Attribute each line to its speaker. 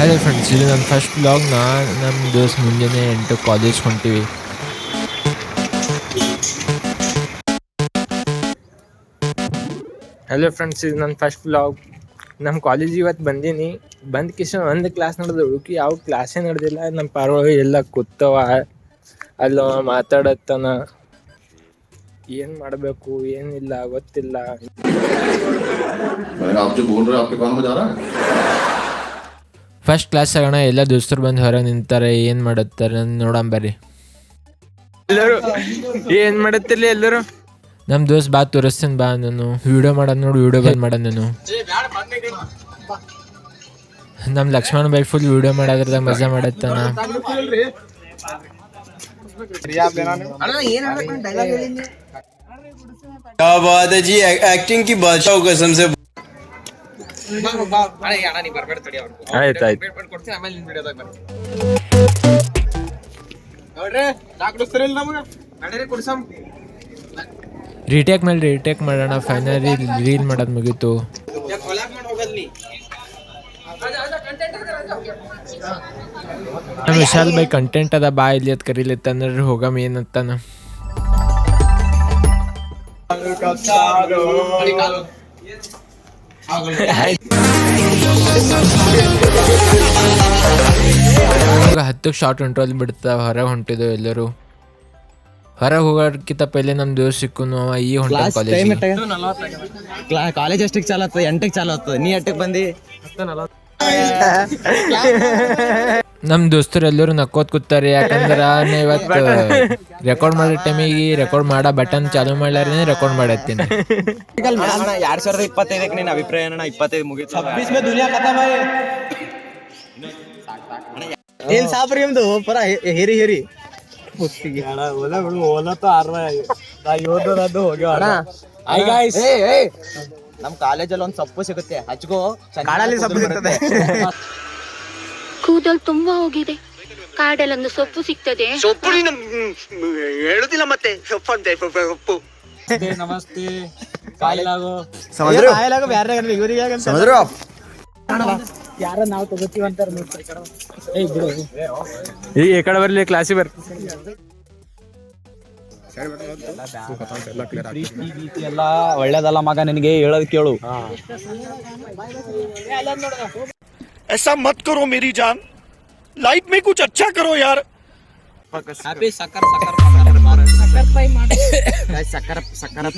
Speaker 1: Hello friends, ಇದು ನನ್ನ first blog. ನಮ್ಮ ದೋಸ್ತ್ ಮುಂಜಾನೆ 8 ಕಾಲೇಜ್ ಹೊಂಟಿವಿ. ಹಲೋ ಫ್ರೆಂಡ್ಸ್, ಇದು ನನ್ನ ಫಸ್ಟ್ ಬ್ಲಾಗ್. ನಮ್ಮ ಕಾಲೇಜಿಗೆ ಇವತ್ತು ಬಂದೀನಿ. ಬಂದ ಕಿಶನ್ ಒಂದು ಕ್ಲಾಸ್ ನಡೆದು ಉಳ್ಕಿ ಯಾವ ಕ್ಲಾಸೇ ನಡೆದಿಲ್ಲ. ನಮ್ಮ ಪಾರ್ಗಳು ಎಲ್ಲ ಕೂತವ, ಅಲ್ಲ ಮಾತಾಡತ್ತಾನ. ಏನು ಮಾಡಬೇಕು ಏನಿಲ್ಲ ಗೊತ್ತಿಲ್ಲ. ಫಸ್ಟ್ ಕ್ಲಾಸ್ ಆಗೋಣ. ಎಲ್ಲ ದೋಸ್ತರು ಬಂದು ಹೊರಗೆ ನಿಂತಾರೆ. ಏನು ಮಾಡುತ್ತಾರೆ ನೋಡಂಬರ್ರಿ. ಎಲ್ಲರೂ ಏನು ಮಾಡತ್ತಿಲ್ಲ ಎಲ್ಲರೂ. ನಮ್ಮ ದೋಸ್ತ್ ಬಾ ತೋರಿಸ್ತೇನೆ ಬಾ. ನಾನು ವಿಡಿಯೋ ಮಾಡೋದು ನೋಡಿ, ವಿಡಿಯೋ ಬಂದ್ ಮಾಡೋದು. ನಾನು ನಮ್ಮ ಲಕ್ಷ್ಮಣ ಬೈ ಫುಲ್ ವಿಡಿಯೋ ಮಾಡೋದ್ರದಾಗ ಮಜಾ ಮಾಡತ್ತಾನ.
Speaker 2: क्या बात है जी, एक्टिंग की बादशाह कसम से.
Speaker 1: ಆಯ್ತು ಆಯ್ತು. ರೀಟೇಕ್ ಮೇಲೆ ರೀಟೇಕ್ ಮಾಡೋಣ. ಫೈನಲಿ ರೀಲ್ ಮಾಡೋದು ಮುಗೀತು. ವಿಶಾಲ್ ಬೈ ಕಂಟೆಂಟ್ ಅದ ಬಾ ಇಲ್ಲಿ ಅದ್ ಕರೀಲಿತ್ತಂದ್ರೆ ಹೋಗಮ್ ಏನಂತಾನ. ಇವಾಗ 10 ಶಾರ್ಟ್ ಇಂಟ್ರೋಲ್ ಬಿಡ್ತಾ ಹೊರಗೆ ಹೊಂಟಿದ್ದೆವು ಎಲ್ಲರೂ. ಹೊರಗೆ ಹೋಗೋದಕ್ಕಿಂತ ಪहिले ನಮ್ಮ ದೋಸ್ತ್ ಸಿಕ್ಕುನು ಅವ ಈ ಹೊಂಟ
Speaker 3: ಕಾಲೇಜ್ ಎಷ್ಟಕ್ಕೆ ಚಾಲು ಆಗ್ತದೆ? 8ಕ್ಕೆ ಚಾಲು ಆಗ್ತದೆ. ನೀ 8ಕ್ಕೆ ಬಂದು
Speaker 1: ನಮ್ಮ ದೋಸ್ತರು ಎಲ್ಲರೂ ನಕ್ಕೋತ್ ಕೂತಾರೆ. ಯಾಕಂದ್ರೆ ಇವತ್ತು ರೆಕಾರ್ಡ್ ಮಾಡೋ ಟೈಮಿಗೆ ರೆಕಾರ್ಡ್ ಮಾಡೋ ಬಟನ್ ಚಾಲು ಮಾಡ್ಲಾರೇ ರೆಕಾರ್ಡ್ ಮಾಡತ್ತೀನಿ.
Speaker 3: 2025 ನಿನ್ನ ಅಭಿಪ್ರಾಯ ಅಣ್ಣ? 25 ಮುಗಿತು. 26 में दुनिया खत्म है. ಏನ್ ಸಾಬ್ರಿ ನಿಮ್ದು ಪರ ಹೇರಿ ಹೇರಿ ನಮ್ ಕಾಲೇಜಲ್ಲಿ ಒಂದ್ ಸೊಪ್ಪು ಸಿಗುತ್ತೆ, ಹಚ್ಕೋ. ಕಾಡಲ್ಲಿ ಸೊಪ್ಪು ಸಿಗ್ತದೆ.
Speaker 4: ಕೂದಲು ತುಂಬಾ ಹೋಗಿದೆ, ಕಾಡಲ್ಲೊಂದು ಸೊಪ್ಪು ಸಿಗ್ತದೆ.
Speaker 3: ಸೊಪ್ಪು ಹೇಳುದಿಲ್ಲ ಮತ್ತೆ ಸೊಪ್ಪು ಅಂತೆ. ಸೊಪ್ಪು
Speaker 5: ನಮಸ್ತೆ. ಕಾಯಿಲಾಗೋ ಯಾರ ನಾವು ತಗೋತೀವಂತಾರ.
Speaker 1: ಈ ಕಡೆ ಬರ್ಲಿ, ಕ್ಲಾಸಿಗೆ ಬರ್ರಿ.
Speaker 5: ಎಲ್ಲ ಒಳ್ಳೇದಲ್ಲ ಮಗ, ನಿನಗೆ ಹೇಳೋದ್ ಕೇಳು.
Speaker 2: ऐसा मत करो मेरी जान, लाइफ में कुछ अच्छा करो यार.
Speaker 5: ಸಕ್ಕರ್ ಸಕ್ಕರ್ ಸಕ್ಕರ್